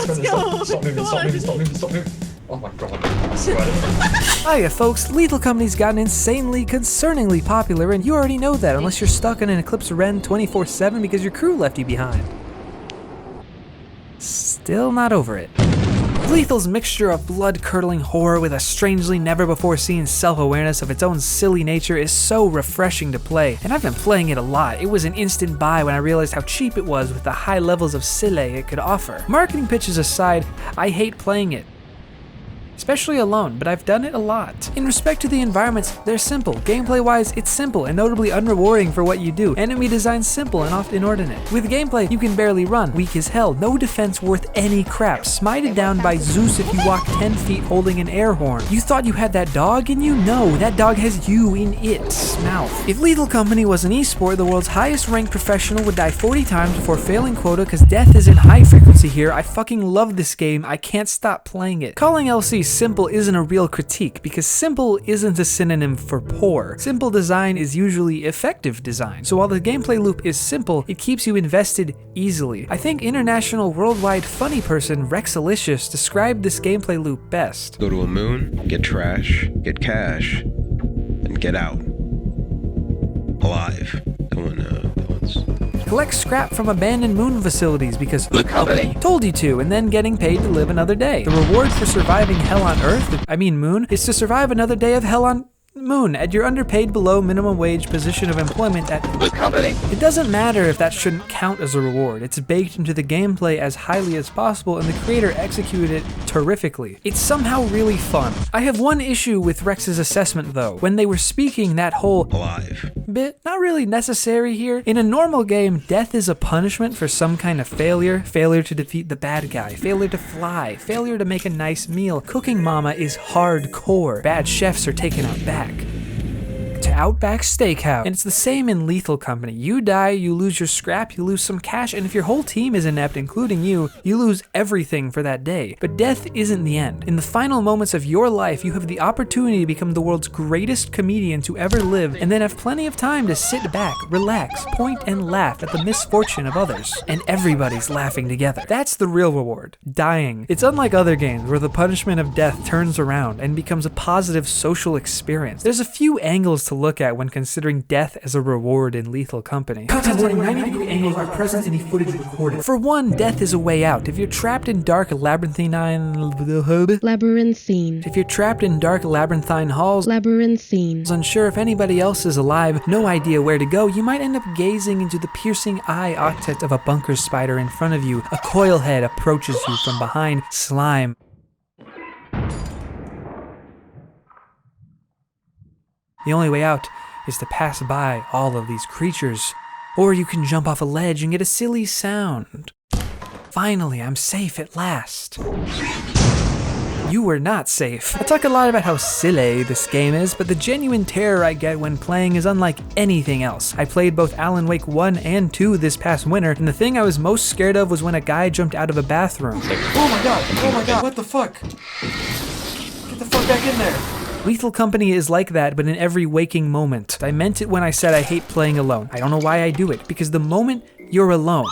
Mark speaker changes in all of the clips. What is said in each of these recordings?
Speaker 1: Let's go. Stop moving. Oh my god.
Speaker 2: Hiya folks, Lethal Company's gotten insanely, concerningly popular, and you already know that unless you're stuck in an Eclipse Ren 24/7 because your crew left you behind. Still not over it. Lethal's mixture of blood-curdling horror with a strangely never-before-seen self-awareness of its own silly nature is so refreshing to play, and I've been playing it a lot. It was an instant buy when I realized how cheap it was with the high levels of silly it could offer. Marketing pitches aside, I hate playing it. Especially alone, but I've done it a lot. In respect to the environments, they're simple. Gameplay-wise, it's simple and notably unrewarding for what you do. Enemy design's simple and often inordinate. With gameplay, you can barely run, weak as hell, no defense worth any crap, smited down by Zeus if you walk 10 feet holding an air horn. You thought you had that dog in you? No, that dog has you in its mouth. If Lethal Company was an esport, the world's highest ranked professional would die 40 times before failing quota cause death is in high frequency here. I fucking love this game, I can't stop playing it. Calling LC simple isn't a real critique because simple isn't a synonym for poor. Simple design is usually effective design. So while the gameplay loop is simple, it keeps you invested easily. I think international worldwide funny person Rexalicious described this gameplay loop best.
Speaker 3: Go to a moon, get trash, get cash, and get out. Alive. That one's...
Speaker 2: Collect scrap from abandoned moon facilities because the company told you to, and then getting paid to live another day. The reward for surviving hell on Earth, moon, is to survive another day of hell on moon at your underpaid below minimum wage position of employment at the company. It doesn't matter if that shouldn't count as a reward. It's baked into the gameplay as highly as possible and the creator executed it terrifically. It's somehow really fun. I have one issue with Rex's assessment though. When they were speaking that whole alive bit, not really necessary here. In a normal game, death is a punishment for some kind of failure. Failure to defeat the bad guy, failure to fly, failure to make a nice meal. Cooking Mama is hardcore. Bad chefs are taken out back to Outback Steakhouse. And it's the same in Lethal Company. You die, you lose your scrap, you lose some cash, and if your whole team is inept, including you lose everything for that day. But death isn't the end. In the final moments of your life, you have the opportunity to become the world's greatest comedian to ever live, and then have plenty of time to sit back, relax, point, and laugh at the misfortune of others. And everybody's laughing together. That's the real reward. Dying. It's unlike other games where the punishment of death turns around and becomes a positive social experience. There's a few angles to look at when considering death as a reward in Lethal Company. Content warning, 90-degree angles are present in the footage recorded. For one, death is a way out. If you're trapped in dark labyrinthine halls, unsure if anybody else is alive, no idea where to go, you might end up gazing into the piercing eye octet of a bunker spider in front of you. A coil head approaches you from behind. Slime. The only way out is to pass by all of these creatures. Or you can jump off a ledge and get a silly sound. Finally, I'm safe at last. You were not safe. I talk a lot about how silly this game is, but the genuine terror I get when playing is unlike anything else. I played both Alan Wake 1 and 2 this past winter, and the thing I was most scared of was when a guy jumped out of a bathroom. Oh my god, what the fuck? Get the fuck back in there. Lethal Company is like that, but in every waking moment. I meant it when I said I hate playing alone. I don't know why I do it, because the moment you're alone,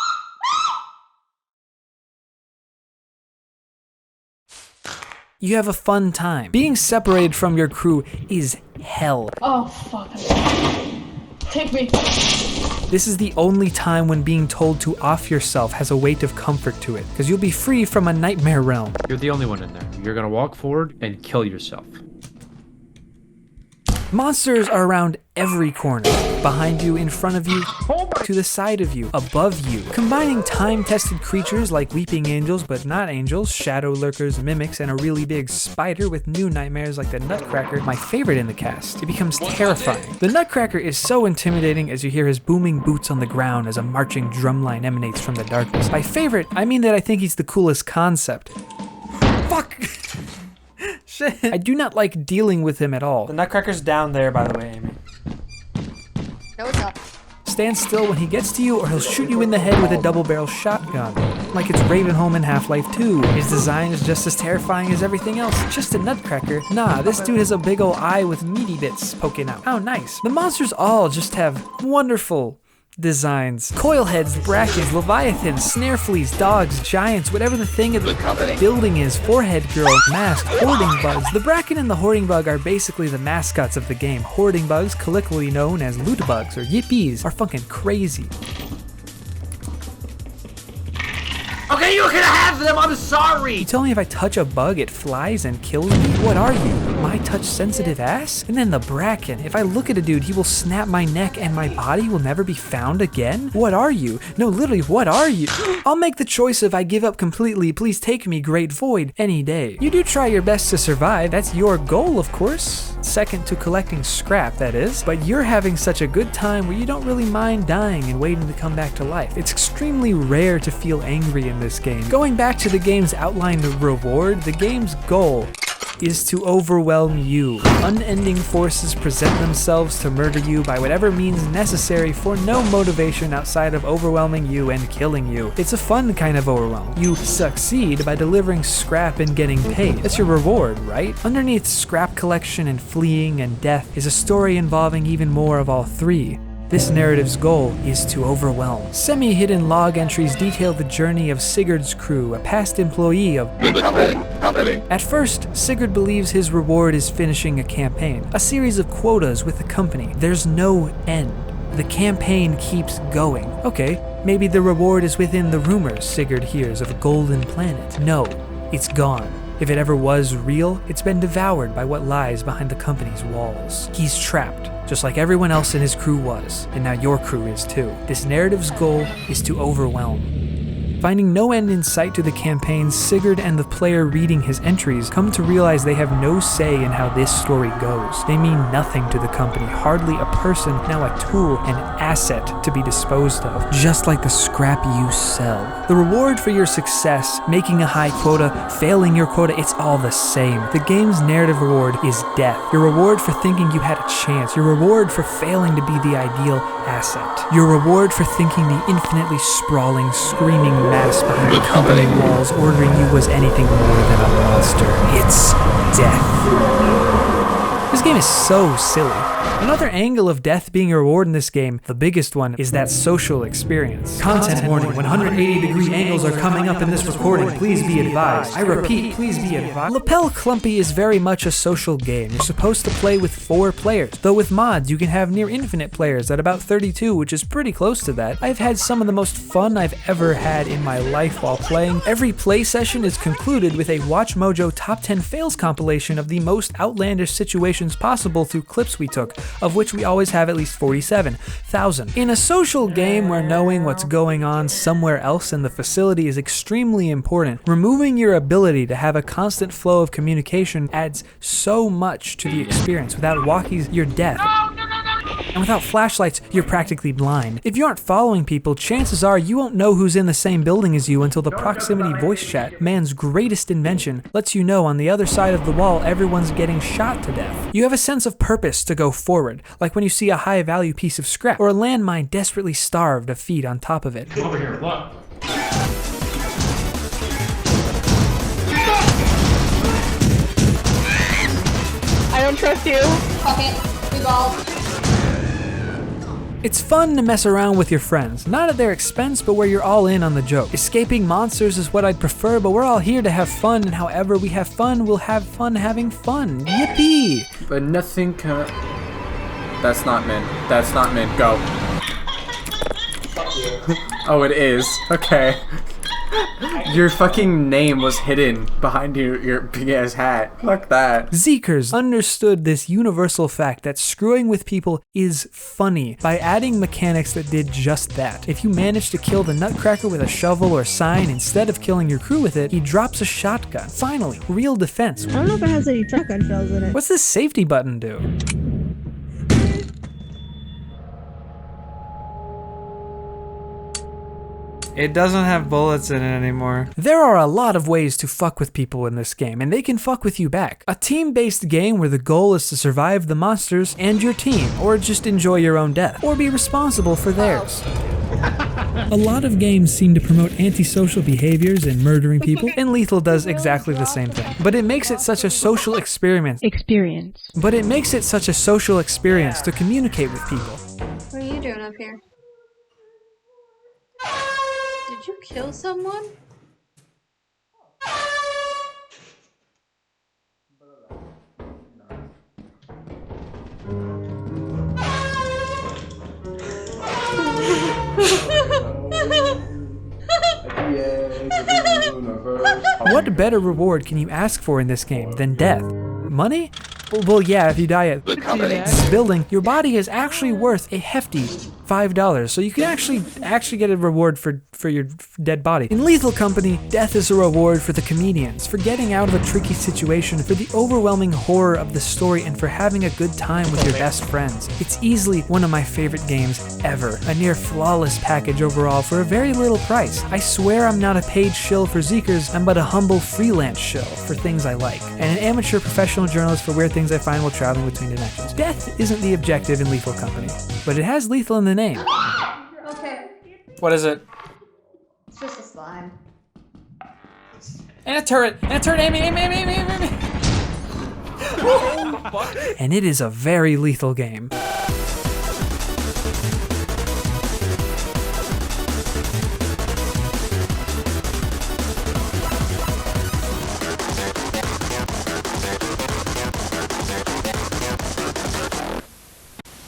Speaker 2: you have a fun time. Being separated from your crew is hell.
Speaker 4: Oh, fuck. Take me.
Speaker 2: This is the only time when being told to off yourself has a weight of comfort to it, because you'll be free from a nightmare realm.
Speaker 1: You're the only one in there. You're gonna walk forward and kill yourself.
Speaker 2: Monsters are around every corner. Behind you, in front of you, to the side of you, above you. Combining time-tested creatures like weeping angels but not angels, shadow lurkers, mimics, and a really big spider with new nightmares like the Nutcracker, my favorite in the cast. It becomes terrifying. The Nutcracker is so intimidating as you hear his booming boots on the ground as a marching drumline emanates from the darkness. By favorite, I mean that I think he's the coolest concept. Fuck! Shit. I do not like dealing with him at all. The Nutcracker's down there, by the way, Amy.
Speaker 5: No, it's up.
Speaker 2: Stand still when he gets to you, or he'll shoot you in the head with a double-barrel shotgun. Like it's Ravenholm in Half-Life 2. His design is just as terrifying as everything else. Just a Nutcracker. Nah, this dude has a big ol' eye with meaty bits poking out. How nice. The monsters all just have wonderful designs. Coil heads, brackens, leviathans, snare fleas, dogs, giants, whatever the thing of the building is, forehead girl, mask, hoarding bugs. The bracken and the hoarding bug are basically the mascots of the game. Hoarding bugs, colloquially known as loot bugs or yippies, are fucking crazy.
Speaker 6: Okay, you can have them, I'm sorry!
Speaker 2: You tell me if I touch a bug, it flies and kills me? What are you? My touch-sensitive ass? And then the bracken. If I look at a dude, he will snap my neck and my body will never be found again? What are you? No, literally, what are you? I'll make the choice if I give up completely, please take me, Great Void, any day. You do try your best to survive, that's your goal, of course. Second to collecting scrap, that is. But you're having such a good time where you don't really mind dying and waiting to come back to life. It's extremely rare to feel angry in this game. Going back to the game's outlined reward, the game's goal is to overwhelm you. Unending forces present themselves to murder you by whatever means necessary for no motivation outside of overwhelming you and killing you. It's a fun kind of overwhelm. You succeed by delivering scrap and getting paid. That's your reward, right? Underneath scrap collection and fleeing and death is a story involving even more of all three. This narrative's goal is to overwhelm. Semi-hidden log entries detail the journey of Sigurd's crew, a past employee of the company. At first, Sigurd believes his reward is finishing a campaign, a series of quotas with the company. There's no end. The campaign keeps going. Okay, maybe the reward is within the rumors Sigurd hears of a golden planet. No, it's gone. If it ever was real, it's been devoured by what lies behind the company's walls. He's trapped, just like everyone else in his crew was, and now your crew is too. This narrative's goal is to overwhelm. Finding no end in sight to the campaign, Sigurd and the player reading his entries come to realize they have no say in how this story goes. They mean nothing to the company, hardly a person, now a tool, an asset to be disposed of, just like the scrap you sell. The reward for your success, making a high quota, failing your quota, it's all the same. The game's narrative reward is death. Your reward for thinking you had a chance. Your reward for failing to be the ideal asset. Your reward for thinking the infinitely sprawling, screaming mass behind the company walls ordering you was anything more than a monster. It's death. This game is so silly. Another angle of death being a reward in this game, the biggest one, is that social experience. Content warning, 180-degree angles are coming up in this recording, please be advised. I repeat, please be advised. Lapel Clumpy is very much a social game. You're supposed to play with 4 players, though with mods you can have near infinite players at about 32, which is pretty close to that. I've had some of the most fun I've ever had in my life while playing. Every play session is concluded with a Watch Mojo Top 10 Fails compilation of the most outlandish situations possible through clips we took, of which we always have at least 47,000. In a social game where knowing what's going on somewhere else in the facility is extremely important, removing your ability to have a constant flow of communication adds so much to the experience. Without walkies, you're deaf. And without flashlights, you're practically blind. If you aren't following people, chances are you won't know who's in the same building as you until the proximity voice chat, man's greatest invention, lets you know on the other side of the wall everyone's getting shot to death. You have a sense of purpose to go forward, like when you see a high-value piece of scrap or a landmine desperately starved of feed on top of it.
Speaker 1: Over here, look.
Speaker 4: I don't trust you.
Speaker 5: Fuck it. We've all.
Speaker 2: It's fun to mess around with your friends, not at their expense, but where you're all in on the joke. Escaping monsters is what I'd prefer, but we're all here to have fun, and however we have fun, we'll have fun having fun. Yippee!
Speaker 6: But nothing can... That's not mint. That's not mint. Go. Oh, it is. Okay. Your fucking name was hidden behind your big ass hat. Fuck that.
Speaker 2: Zeekers understood this universal fact that screwing with people is funny by adding mechanics that did just that. If you manage to kill the Nutcracker with a shovel or sign instead of killing your crew with it, he drops a shotgun. Finally, real defense.
Speaker 7: I don't know if it has any shotgun shells in it.
Speaker 2: What's this safety button do? It doesn't have bullets in it anymore. There are a lot of ways to fuck with people in this game, and they can fuck with you back. A team-based game where the goal is to survive the monsters and your team, or just enjoy your own death, or be responsible for theirs. A lot of games seem to promote antisocial behaviors and murdering people, and Lethal does exactly the same thing. But it makes it such a social experiment. But it makes it such a social experience to communicate with people.
Speaker 5: What are you doing up here? Did you kill someone?
Speaker 2: What better reward can you ask for in this game than death? Money? Well, yeah, if you die at this building, your body is actually worth a hefty $5, so you can actually get a reward for your dead body. In Lethal Company, death is a reward for the comedians, for getting out of a tricky situation, for the overwhelming horror of the story, and for having a good time with your best friends. It's easily one of my favorite games ever, a near flawless package overall for a very little price. I swear I'm not a paid shill for Zeekers, I'm but a humble freelance shill for things I like, and an amateur professional journalist for weird things I find while traveling between dimensions. Death isn't the objective in Lethal Company, but it has lethal in the name.
Speaker 5: Okay.
Speaker 2: What is it?
Speaker 5: It's just a slime.
Speaker 2: And a turret! And a turret! Amy! And it is a very lethal game.